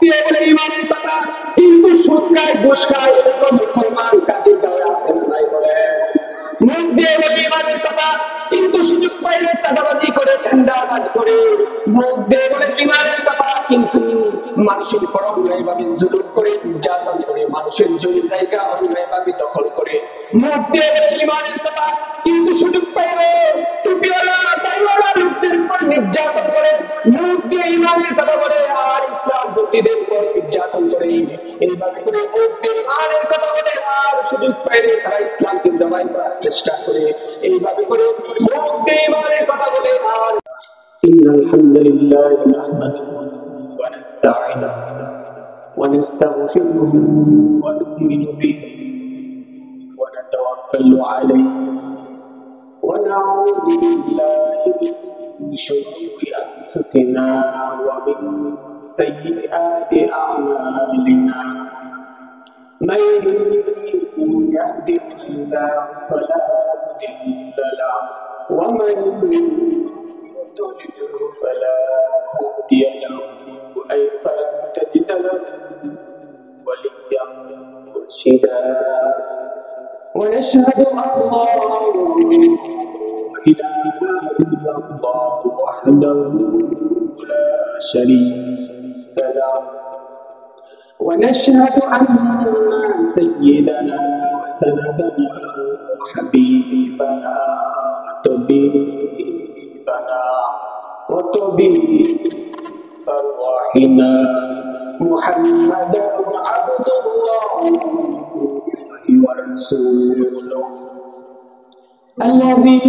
দিয়ে বলে ইমানের কথা, কিন্তু সুদ খায়, ঘুষ খায়, এরকম মুসলমান কাজী দেওয়া আছে নাই বলে? মুখ দিয়ে বলে ইমানের কথা, কিন্তু সুযোগ পাইলে চাঁদাবাজি করে, টেন্ডারবাজ করে। মুখ দিয়ে বলে ইমানের কথা, কিন্তু মানুষের উপর অন্যায়ভাবে জুলুম করে, নির্যাতন করে, মানুষের জমি জায়গা অন্যায়ভাবে দখল করে। মুখ দিয়ে বলে ইমানের কথা, কিন্তু সুযোগ পাইলে টুপিওয়ালা দাড়িওয়ালা লোকদের উপর নির্যাতন করে। মুখ দিয়ে ইমানের কথা বলে আর ইসলাম ভক্তিদের উপর নির্যাতন করে। এইভাবে করে মুখ দিয়ে ইমানের কথা বলে আর সুযোগ পাইলে তারা ইসলামকে জবাই করার চেষ্টা করে। এইভাবে করে মুখ দিয়ে ইমানের কথা বলে আর ইন্নাল হামদুলিল্লাহি নাহমাদুহু ওয়া নাস্তাঈনুহু ওয়া নাস্তাগফিরুহু ওয়া নু'মিনু বিহি ওয়া নাতাওয়াক্কালু আলাইহি ওয়া নাউযু বিল্লাহি মিন শুরুরি আনফুসিনা ওয়া মিন সাইয়্যাতি আ'মালিনা। من يهده الله فلا مضل له ومن يضلل فلا هادي له فلن تجد له وليا مرشدا ونشهد ان لا اله الا الله وحده لا شريك له ونشهد أن سيدنا وسندنا وحبيبنا وطبيب أرواحنا محمدا عبد الله ورسوله الذي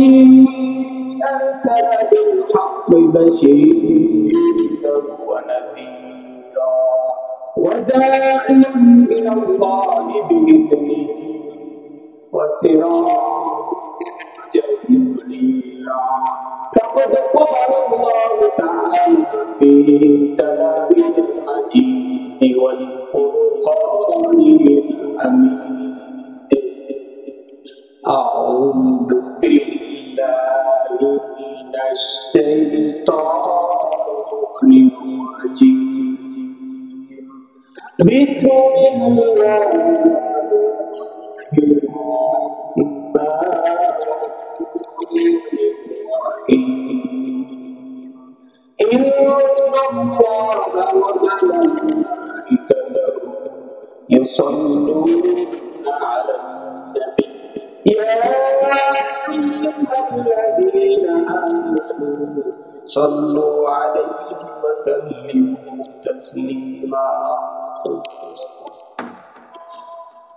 أرسل بالحق بشيرا ونذيرا وداعيا إلى الله بإذنه وسراجا منيرا. فقد قال الله تعالى في كلامه المجيد والفرقان الحميد: أعوذ بالله من الشيطان الرجيم. بسم الله الرحمن الرحيم. إن الله وملائكته يصلون على النبي يا أيها الذين آمنوا صلوا عليه وسلموا تسليما.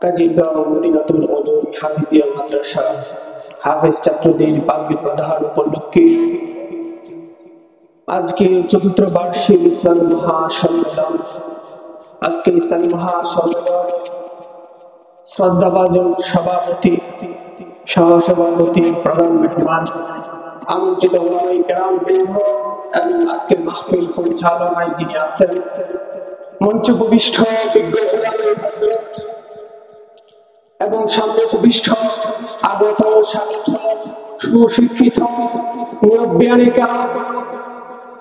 কাজীগাঁও মদিনাতুল উলুম হাফিজিয়া মাদ্রাসা হাফেজ ছাত্রদের পাগড়ি প্রদান উপলক্ষে আজকে চতুর্থ বার্ষিক ইসলামী মহাসম্মেলন। আজকে ইসলামী মহাসম্মেলন শ্রদ্ধাভাজন সভাপতি, সহসভাপতি, প্রধান মেহমান, আমন্ত্রিত ওলামায়ে কেরাম বৃন্দ এবং আজকের মাহফিল পরিচালনায় যিনি আছেন মঞ্চ উপবিষ্ট বিজ্ঞ ওলামায়ে হযরত এবং সামনে উপবিষ্ট আগত স্বাগত সুশিক্ষিত মুরব্বিয়ানে কেরাম,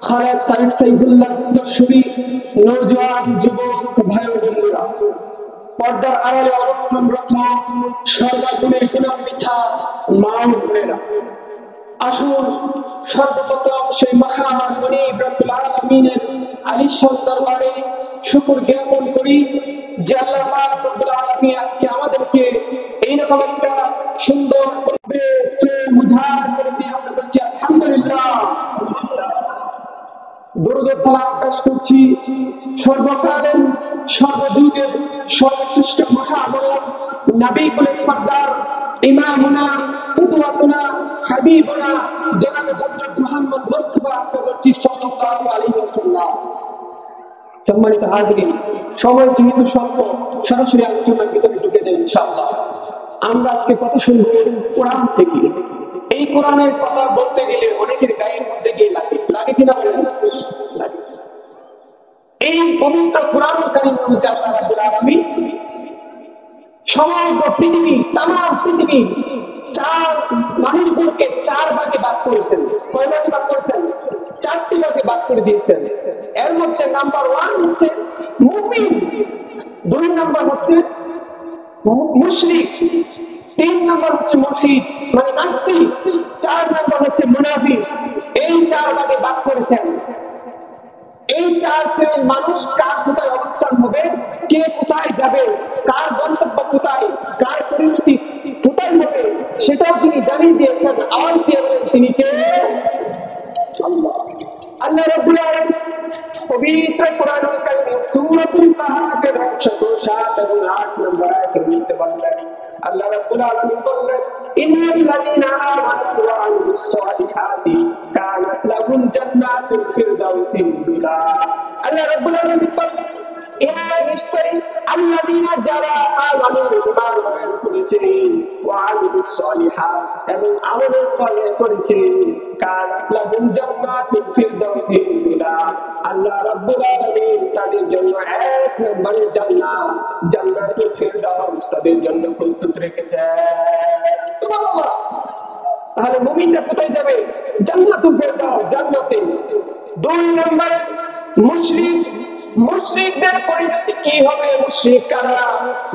খালেদ তারেক সাইফুল্লাহ দর্শনী নওজোয়ান যুবক ভাই ও বন্ধুরা, পর্দার আড়ালে অবস্থানরত সর্বগুণে গুণান্বিতা মা ও বোনেরা, আসুন সর্বপ্রথম সেই মহান মুনিব রব্বুল আলামিনের আলিশান দরবারে শুকর জ্ঞাপন করি যে আল্লাহ পাক রব্বুল আলামিন আজকে আমাদেরকে এইরকম একটা সুন্দর মুজাহার করে দিয়ে আমরা বলছি আলহামদুলিল্লাহ। দরুদ ও সালাম পেশ করছি সর্বকালের সর্বযুগের সর্বশ্রেষ্ঠ মহামানব নবী কুলের সরদার ইমামুনা কুদওয়াতুনা হাবিবুনা জনাব হযরত মুহাম্মদ মুস্তাফা সাল্লাল্লাহু আলাইহি ওয়াসাল্লাম। সম্মানিত হাজিরিন, সময় যেহেতু স্বল্প, সরাসরি আলোচনার ভিতরে ঢুকে যাই ইনশাআল্লাহ। আমরা আজকে কথা শুনবো কোরআন থেকে। এই কোরআনের কথা বলতে গেলে অনেকের গায়ের মধ্যে গিয়ে লাগে কিনা বলেন? এই পবিত্র কোরআন কারীমের মধ্যে আল্লাহ রাব্বুল আলামিন সমগ্র পৃথিবী, তামাম পৃথিবী চার মানুষগুলোকে চার ভাগে ভাগ করেছেন। কয় ভাগে ভাগ করেছেন? চারটি ভাগে ভাগ করে দিয়েছেন। এর মধ্যে নাম্বার 1 হচ্ছে মুমিন, 2 নাম্বার হচ্ছে মুশরিক, 3 নাম্বার হচ্ছে মুলহিদ মানে নাস্তিক, 4 নাম্বার হচ্ছে মুনাফিক। এই 4 ভাগে ভাগ করেছেন। এই 4 শ্রেণীর মানুষ কার কোথায় অবস্থান হবে, কে কোথায় যাবে, কার গন্তব্য কোথায়, কার পরিণতি কোথায় হবে, সেটাও তিনি জানিয়ে দিয়েছেন। আওয়াজ দিয়ে বলেন তিনি কে? আল্লাহ। আল্লাহ রাব্বুল আলামিন পবিত্র কোরআনুল কারীমে সূরাতুল কাহফের 107 এবং 8 নম্বর আয়াতের মধ্যে বললেন, আল্লাহ রাব্বুল আলামিন বললেন, ইন্নাল্লাযীনা আমানু ওয়া আমিলুস সালিহাতি কানাত লাহুম জান্নাতুল ফিরদাউসি নুজুলা। আল্লাহ রাব্বুল আলামিন বললেন, নিশ্চয়ই আল্লাযীনা যারা আমানু ঈমান করেছেন ওয়া আমিলুস সালিহাত এবং আমল সালেহ করেছেন, কানাত লাহুম জান্নাতুল ফিরদাউসি নুজুলা। আল্লাহ রাব্বুল আলামিন তাদের জন্য এক নম্বরের জান্নাত, জান্নাতুল ফিরদাউস তাদের জন্য প্রস্তুত রেখেছেন। সুবহানাল্লাহ। তাহলে মুমিনরা কোথায় যাবে? জান্নাতুল ফিরদাউস, জান্নাতে। 2 নম্বরে মুশরিক, মুশরিকদের পরিণতি কি হবে? মুশরিক কারা?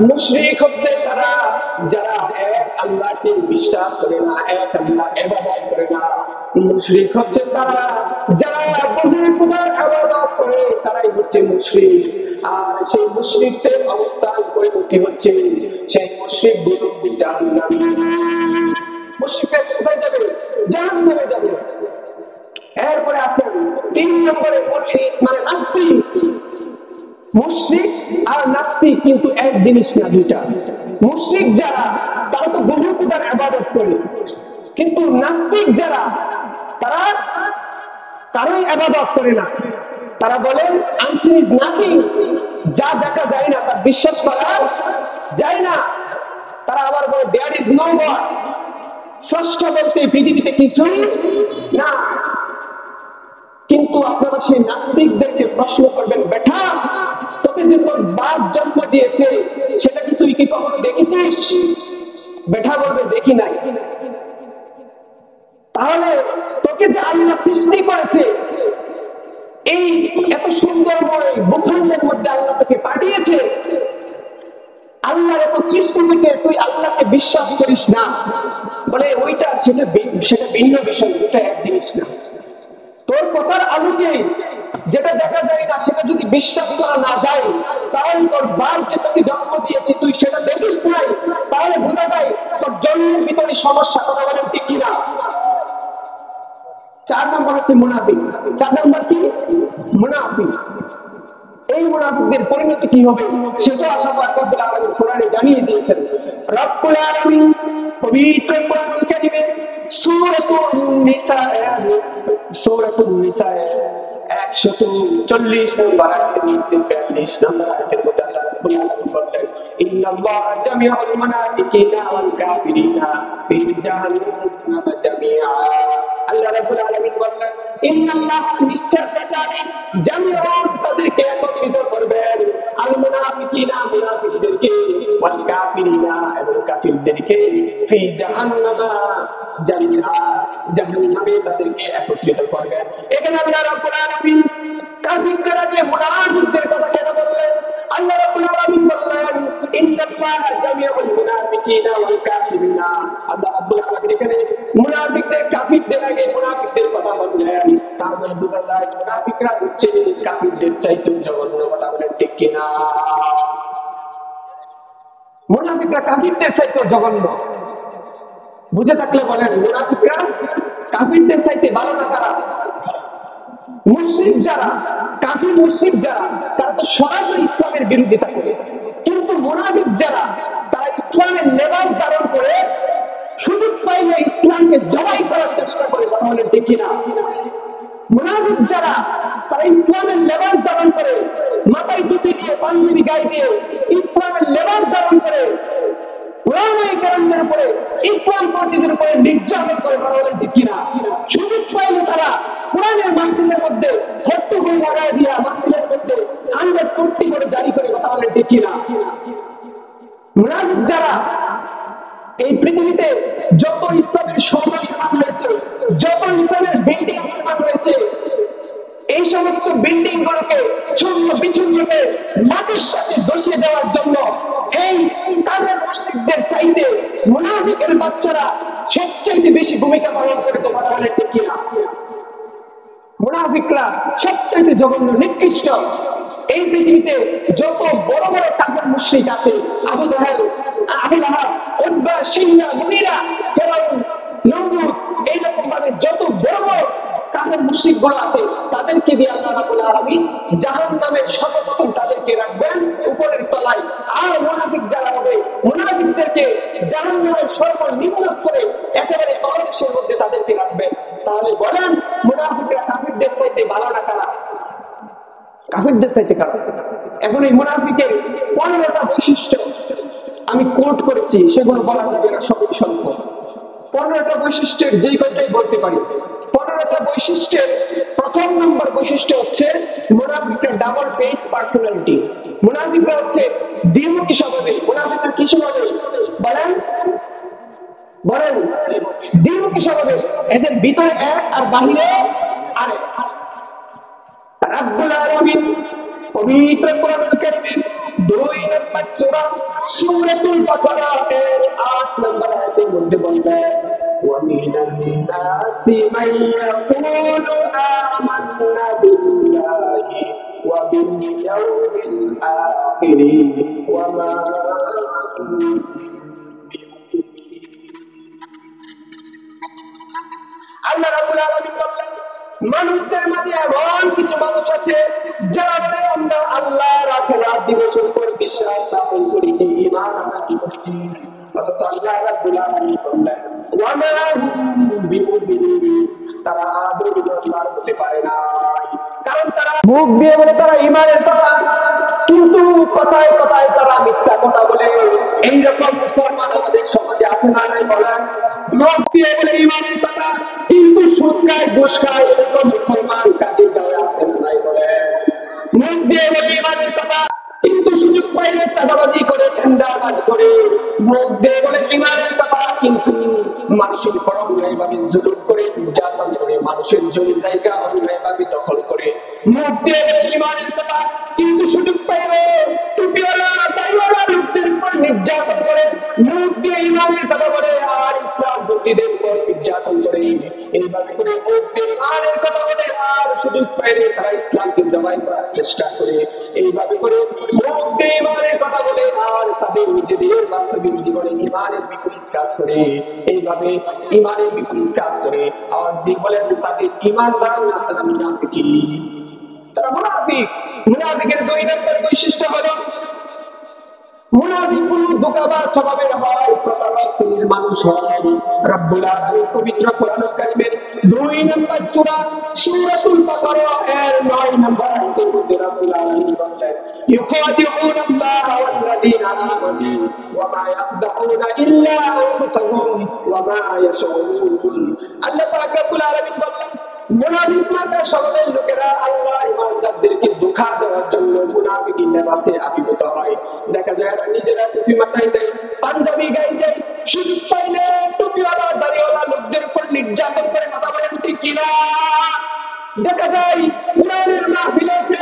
মুশরিক হচ্ছে তারা যারা এক আল্লাহকে বিশ্বাস করে না, এক আল্লাহ ইবাদত করে না। মুশরিক হচ্ছে তারা যারা বহু খোদার ইবাদত করে, তারাই হচ্ছে মুশরিক। আর সেই মুশরিকদের অবস্থান পরিণতি হচ্ছে সেই মুশরিকগুলো জাহান্নামী। মুশরিকরা কোথায় যাবে? জাহান্নামে যাবে। এরপরে আসেন 3 নম্বরে মুলহিদ মানে নাস্তিক। মুশরিক আর নাস্তিক কিন্তু এক জিনিস না, দুইটা। মুশরিক যারা তারা তো বহু খোদার ইবাদত করে, কিন্তু নাস্তিক যারা তারা কারোই ইবাদত করে না। তারা বলেন আনসিন ইজ নাথিং, যা দেখা যায় না তার বিশ্বাস করা যায় না। তারা আবার বলে দেয়ার ইজ নো গড, স্রষ্টা বলতে পৃথিবীতে কিছুই না। কিন্তু আপনারা সেই নাস্তিকদেরকে প্রশ্ন করবেন, বেটা তোকে যে তোর বাপ জন্ম দিয়েছে সেটা কি তুই কি কখনো দেখেছিস? বেটা বলবে দেখি নাই। তাহলে তোকে যে আল্লাহ সৃষ্টি করেছে, এই এত সুন্দরময় ভূখণ্ডের মধ্যে আল্লাহ তোকে পাঠিয়েছে, আল্লাহর এত সৃষ্টি থেকে তুই আল্লাহকে বিশ্বাস করিস না? বলে ওইটা সেটা ভিন্ন বিষয়, দুটা এক জিনিস না। তোর কথার আলোকে যেটা দেখা যায় না সেটা যদি বিশ্বাস করা না যায়, তাহলে তোর বাপ যে তোকে জন্ম দিয়েছে তুই সেটা দেখিস নাই, তাহলে বোঝা যায় তোর জন্মের ভিতরে সমস্যা। কথা বলেন ঠিক কিনা? 4 নম্বর হচ্ছে মুনাফিক। 4 নম্বর কি? মুনাফিক। এই মুনাফিকদের পরিণতি কি হবে সেটা আল্লাহ রব্বুল আলামিন কোরআনে জানিয়ে দিয়েছেন। রব্বুল আলামিন পবিত্র কোরআনুল কারীমে সূরাতুন নিসা 140 নম্বর আয়াতের মধ্যে 42 নম্বর আয়াতের মধ্যে আল্লাহ রব্বুল আলামিন বললেন, ইন্নাল্লাহা জামিউল মুনাফিকিনা ওয়াল কাফিরিনা ফি জাহান্নাম জামিআ। আল্লাহ রাব্বুল আলামিন বললেন, ইন্নাল্লাহা নিশ্চয়ই জামিউন তাদেরকে একত্রিত করবেন, আল মুনাফিকিনা মুনাফিকদেরকে, ওয়াল কাফিরিনা এবং কাফিরদেরকে, ফি জাহান্নাম জামিআ জাহান্নামে তাদেরকে একত্রিত করবেন। এখানে আল্লাহ রাব্বুল আলামিন কাফিরদের আগে মুনাফিকদের কথা কেন বললেন? আল্লাহ রাব্বুল আলামিন বললেন, ইন্নাল্লাহা জামিউল মুনাফিকিনা ওয়াল কাফিরিনা। আল্লাহ রাব্বুল আলামিন এখানে মুনাফিকদের কাফিরদের আগে মুনাফিকদের কথা বললেন। তার মানে বোঝা যায় মুনাফিকরা হচ্ছে কাফিরদের চাইতেও জঘন্য। কথা বলেন ঠিক কিনা? মুনাফিকরা কাফিরদের চাইতেও জঘন্য। বুঝে থাকলে বলেন মুনাফিকরা কাফিরদের চাইতে ভালো না কারা? মুশরিক যারা, কাফির মুশরিক যারা, তারা তো সরাসরি ইসলামের বিরোধিতা করে। কিন্তু মুনাফিক যারা, তারা ইসলামের লেবাস ধারণ করে সুযোগ পাইলে ইসলামকে জবাই করার চেষ্টা করে। কথা বলেন ঠিক কিনা? মুনাফিক যারা, তারা ইসলামের লেবাস ধারণ করে, মাথায় টুপি দিয়ে, পাঞ্জাবি গায়ে দিয়ে ইসলামের লেবাস ধারণ করে উলামায়ে কেরামদের উপরে, ইসলাম পন্থীদের উপরে নির্যাতন করে। কথা বলেন ঠিক কিনা? সুযোগ পাইলে তারা কোরআনের মাহফিলের মধ্যে হট্টগোল লাগায় দিয়া মাহফিলের মধ্যে 140 করে জারি করে। কথা বলেন ঠিক কিনা? মুনাফিক যারা, এই পৃথিবীতে যত ইসলামের সৌন্দর্য নির্মাণ হয়েছে, যত ইসলামের বিল্ডিং নির্মাণ হয়েছে, এই সমস্ত বিল্ডিং গুলোকে চূর্ণ বিচূর্ণ করে মাটির সাথে ধসিয়ে দেওয়ার জন্য এই কাফের মুশরিকদের চাইতে মুনাফিকের বাচ্চারা সবচাইতে বেশি ভূমিকা পালন করেছে। কথা বলে ঠিক কিনা? মুনাফিকরা সবচাইতে জঘন্য, নিকৃষ্ট। এই পৃথিবীতে যত বড় বড় কাফের মুশরিক আছে, আবু জাহেল, আবু লাহাব, উতবা, শিবা, মুগীরা, ফিরআউন, নমরুদ, এইরকম ভাবে যত বড় বড় কাফের মুশরিক গুলো আছে, তাদেরকে দিয়ে আল্লাহ রাব্বুল আলামিন জাহান্নামের সর্বপ্রথম তাদেরকে রাখবেন উপরের তলায়। আর মুনাফিক যারা হবে, মুনাফিকদেরকে জাহান্নামের সর্বনিম্ন স্তরে একেবারে তলদেশের মধ্যে তাদেরকে রাখবেন। তাহলে বলেন, মুনাফিকরা কাফিরদের চাইতে ভালো না খারাপ? কাফিরদের চাইতে খারাপ। এখন এই মুনাফিকের 15টা বৈশিষ্ট্য আমি কোট করেছি, সেগুলো বলা যাবে না, সবই স্বল্প। 15টা বৈশিষ্ট্যের যেই কয়টাই বলতে পারি। 15টা বৈশিষ্ট্যের প্রথম নম্বর বৈশিষ্ট্য হচ্ছে মুনাফিকরা ডাবল ফেস পার্সোনালিটি। মুনাফিকরা হচ্ছে দ্বিমুখী স্বভাবের। মুনাফিকরা কি স্বভাবের বলেন? বলেন, দ্বিমুখী স্বভাবের। এদের ভিতরে এক আর বাহিরে আরেক। রাব্বুল আলামিন পবিত্র কোরআনুল কারীমের 2 নম্বর সূরা সূরাতুল বাকারা এর 8 নম্বর আয়াতের মধ্যে বলবেন, ওয়া মিনান নাসি মান ইয়াকুলু আমান্না বিল্লাহি ওয়া বিল ইয়াউমিল আখির ওয়া মা আল্লাহ রাব্বুল আলামিন বললেন, মানুষদের মাঝে এমন কিছু মানুষ আছে যারা আমরা আল্লাহর আখিরাত দিবসের উপর বিশ্বাস স্থাপন করেছি, ঈমান আনয়ন করেছি, অথচ আল্লাহ রাব্বুল আলামিন বললেন, ওয়া মা হুম বিমুমিনিন, তারা আদৌ ঈমানদার হতে পারে না। কারণ তারা মুখ দিয়ে বলে তারা ঈমানের কথা, কিন্তু কথায় কথায় তারা মিথ্যা কথা বলে। এইরকম মুসলমান আমাদের সমাজে আছে না নাই বলেন? মুখ দিয়ে বলে ঈমানের কথা, কিন্তু সুদ খায়, ঘুষ খায়, এরকম মুসলমান কাজের গায়ে আছে না নাই বলেন? মুখ দিয়ে বলে ঈমানের কথা, কিন্তু সুযোগ পাইলে চাঁদাবাজি করে, টেন্ডারবাজি করে। মুখ দিয়ে বলে ঈমানের কথা, কিন্তু মানুষের উপর অন্যায়ভাবে জুলুম করে, নির্যাতন করে, মানুষের জমি জায়গা অন্যায়ভাবে দখল করে। মুখ দিয়ে বলে ঈমানের কথা, কিন্তু সুযোগ পাইলে টুপিওয়ালা, দাড়িওয়ালা লোকদের উপর নির্যাতন করে। মুখ দিয়ে ঈমানের কথা বলে আর ইসলাম পন্থীদের উপর নির্যাতন করে। এইভাবে করে মুখ দিয়ে ঈমানের কথা বলে আর সুযোগ পাইলে তারা ইসলামকে জবাই করার চেষ্টা করে। এইভাবে করে মুখ দিয়ে ঈমানের কথা বলে আর তাদের নিজেদের বাস্তবিক জীবনে ঈমানের বিপরীত কাজ করে। এইভাবে ঈমানের বিপরীত কাজ করে। আওয়াজ দিয়ে বলেন, তাদের ঈমানদার না, তারা মুনাফিক। তারা মুনাফিক। মুনাফিকের 2 নম্বর বৈশিষ্ট্য হলো, মুনাফিকগুলো ধোঁকাবাজ স্বভাবের হয়, প্রতারক শ্রেণীর মানুষ হয়। রাব্বুল আলামিন পবিত্র কোরআনুল কারীমের 2 নম্বর সূরা সূরাতুল বাকারা এর 9 নম্বর আয়াতের মধ্যে রাব্বুল আলামিন বলেন, ইউখাদিউনা আল্লাহ ওয়াল্লাযীনা আমানু ওয়া মা ইয়াখদাউনা ইল্লা আনফুসাহুম ওয়া মা ইয়াশউরুন। আল্লাহ পাক রাব্বুল আলামিন বলেন, মুনাফিক মার্কা স্বভাবের লোকেরা আল্লাহ ইমানদারদেরকে ধোঁকা দেওয়ার জন্য মুনাফিকি লেবাসে আবির্ভূত হয়। দেখা যায় নিজেরা টুপি মাথায় দেয়, পাঞ্জাবি গায়ে দেয়, সুযোগ পাইলে টুপিওয়ালা, দাড়িওয়ালা লোকদের উপর নির্যাতন করে। কথা বলেন ঠিক কিনা? দেখা যায় কোরআনের মাহফিলে এসে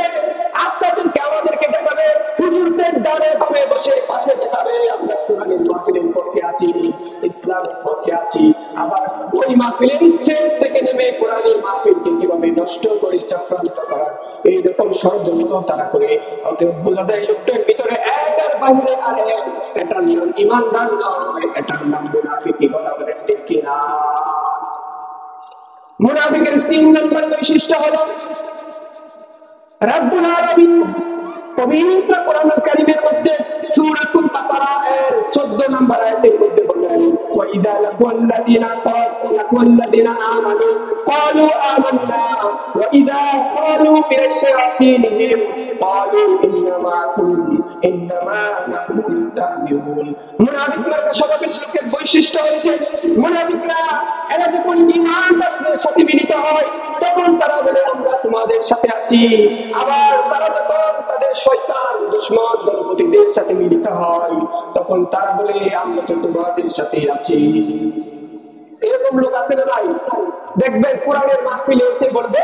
আপনাদেরকে আমাদেরকে দেখাবে, হুজুরদের ডানে বামে বসে পাশে দেখাবে আমরা কোরআনের মাহফিলের পক্ষে আছি, ইসলামের পক্ষে আছি। আবার ওই মাহফিলের স্টেজ থেকে নেমে কোরআনের মাহফিলকে কিভাবে নষ্ট করে, চক্রান্ত করার এইরকম ষড়যন্ত্র তারা করে। অতএব বোঝা যায় লোকটার ভিতরে এক আর বাহিরে আরেক। এটার নাম ঈমানদার নয়, এটার নাম মুনাফিক। কথা বলেন ঠিক কিনা? মুনাফিকের 3 নম্বর বৈশিষ্ট্য হলো, রাব্বুল আলামিন পবিত্র কোরআনুল কারীমের মধ্যে সূরাতুল বাকারা এর 14 নম্বর আয়াতের মধ্যে বলেন, ওয়া ইযা লাকুল্লাযীনা আমানু ক্বালু আমান্না ওয়া ইযা ক্বালু বিশ-শায়াতিনহিম ক্বালু ইন্নামা নাহনু কাযিবুন। মুনাফিক মার্কা স্বভাবের লোকের বৈশিষ্ট্য হচ্ছে মুনাফিকরা এরা যখন ঈমানদারদের সাথে মিলিত হয় তখন তারা বলে আমরা তোমাদের সাথে আছি, আবার তারা যখন তাদের শয়তান দুশমন দলপতিদের সাথে মিলিত হয় তখন তারা বলে আমরা তো তোমাদের সাথে আছি। এরকম লোক আছে না ভাই? দেখবেন কোরআনের মাহফিলে এসে বলবে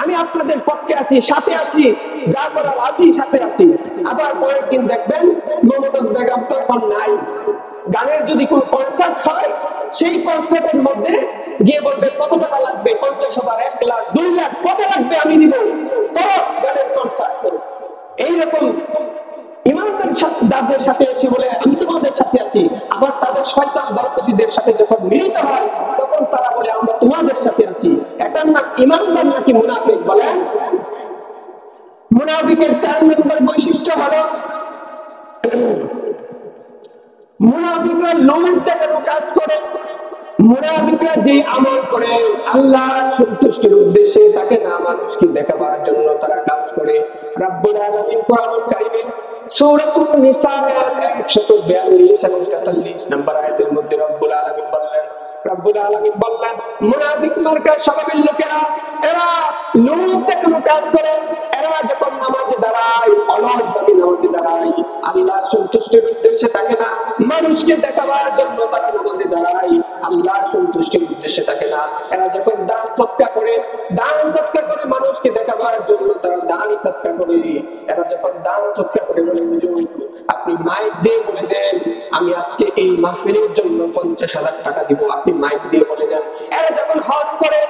আমি আপনাদের পক্ষে আছি, সাথে আছি, যা করার আছি, সাথে আছি। আবার পরের দিন দেখবেন মমতাজ বেগম তখন নাই। গানের যদি কোন কনসার্ট হয় সেই কনসার্টের মধ্যে গিয়ে বলবে কত টাকা লাগবে, 50,000, 1 লাখ, 2 লাখ, কত লাগবে আমি দিব, করো গানের কনসার্ট করো। এইরকম ইমানদারদের সাথে এসে বলে আমি তোমাদের সাথে আছি, আবার তাদের শয়তান দলপতিদের সাথে যখন মিলিত হয় তখন তারা বলে আমরা তোমাদের সাথে আছি। এটার নাম ইমানদার নাকি মুনাফিক বলেন? মুনাফিকের 4 নম্বর বৈশিষ্ট্য হলো মুনাফিকরা লোক দেখানো কাজ করে। মুনাফিকরা যে আমল করে আল্লাহর সন্তুষ্টির উদ্দেশ্যে তাকে না মানুষকে দেখাবার জন্য তারা কাজ করে। রব্বুল আলামিন কোরআনুল কারীমে সূরাতুন নিসার 142 এবং 43 নম্বর আয়াতের মধ্যে রব্বুল আলামিন বললেন মুনাফিক মার্কা স্বভাবের লোকেরা এরা লোক দেখানো কাজ করে। এরা যখন নামাজে দাঁড়ায় অলসভাবে নামাজে দাঁড়ায়, আল্লাহর সন্তুষ্টির উদ্দেশ্যে থাকে না, মানুষকে দেখাবার জন্য তারা নামাজে দাঁড়ায়, আল্লাহর সন্তুষ্টির উদ্দেশ্যে থাকে না। এরা যখন দান সদকা করে মানুষকে দেখাবার জন্য তারা দান সদকা করে। এরা যখন দান সদকা করে বলে হুজুর আপনি মাইক দিয়ে বলে দেন আমি আজকে এই মাহফিলের জন্য 50,000 টাকা দিব, আপনি মাইক দিয়ে বলে দেন। এরা যখন হজ করে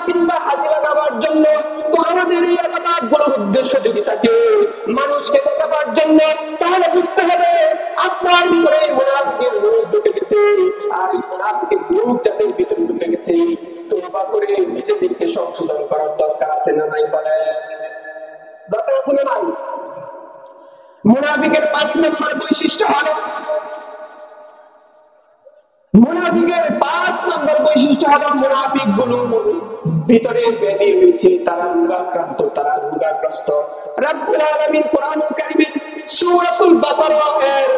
কিংবা হাজি লাগাবার জন্য, তো আমাদের এই এলাকাগুলোর উদ্দেশ্য যদি থাকে মানুষকে দেখাবার জন্য, তাহলে বুঝতে হবে আপনার ভিতরে মুনাফিকের রূপ ঢুকে গেছে। আর এই মুনাফিকের রূপ যাদের ভিতরে ঢুকে গেছে তওবা করে নিজেদেরকে সংশোধন করার দরকার আছে না নাই? বলে দরকার আছে না নাই? মুনাফিকের 5 নম্বর বৈশিষ্ট্য হলো মুনাফিক গুলোর ভিতরে ব্যাধি রয়েছে, তারা রোগাক্রান্ত, তারা রোগাগ্রস্ত। রব্বুল আলামিন কোরআনুল কারীমে সূরাতুল বাকারা এর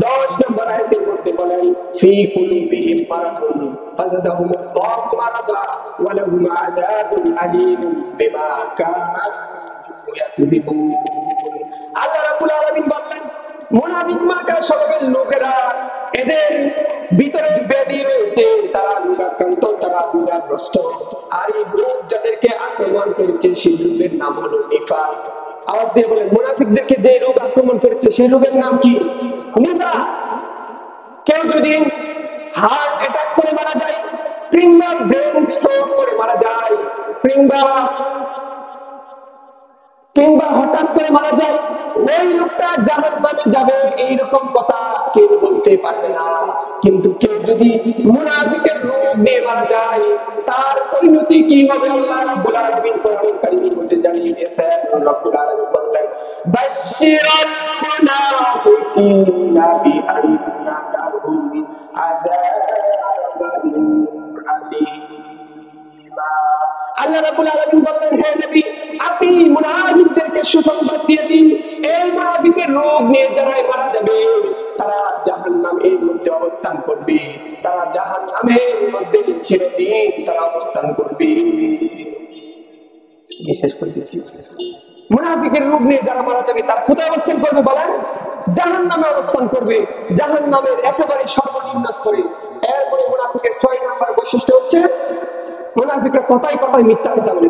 10 নম্বর আয়াতের মধ্যে বলেন ফি কুলুবিহিম মারাদুন ফাযাদাহুমুল্লাহু মারাদা ওয়া লাহুম আযাবুন আলীম বিমা কানু ইয়াকযিবুন। আল্লাহ রাব্বুল আলামিন বলেন মুনাফিক মার্কা স্বভাবের লোকেরা এদের ভিতরে ব্যাধি রয়েছে, তারা রোগাক্রান্ত, তারা রোগাগ্রস্ত। আর এই রোগ যাদেরকে আক্রমণ করেছে সেই রোগের নাম হলো নিফাক। আওয়াজ দিয়ে বলেন মুনাফিকদেরকে যে রোগ আক্রমণ করেছে সেই রোগের নাম কি? নিফাক। কেউ যদি হার্ট অ্যাটাক করে মারা যায়, কিংবা ব্রেন স্ট্রোক করে মারা যায়, কিংবা হঠাৎ করে মারা যায়, ওই লোকটা জাহান্নামে যাবে এইরকম কথা কেউ বলতে পারবে না। কিন্তু কেউ যদি মুনাফিকের রূপ নিয়ে মারা যায় তার পরিণতি কি হবে আল্লাহ রাব্বুল আলামিন কোরআনুল কারীমের মধ্যে জানিয়ে দিয়েছেন। রাব্বুল আলামিন বললেন বাশশিরাল মুনাফিকিনা বিআন্না লাহুম আযাবান আলীমা। আল্লাহ রাব্বুল আলামিন বললেন হে নবী আপনি মুনাফিকদেরকে সুসংবাদ দিয়ে দিন, এই মুনাফিকের রোগ নিয়ে যারা মারা যাবে তারা জাহান্নামের মধ্যে অবস্থান করবে, তারা জাহান্নামের মধ্যে চিরদিন তারা অবস্থান করবে। বিশেষ করে দিচ্ছি মুনাফিকের রোগ নিয়ে যারা মারা যাবে তারা কোথায় অবস্থান করবে বলেন? জাহান্নামে অবস্থান করবে, জাহান্নামের একেবারে সর্বনিম্ন স্তরে। এরপরে মুনাফিকের 6 নম্বর বৈশিষ্ট্য হচ্ছে মুনাফিকরা কথায় কথায় মিথ্যা কথা বলে।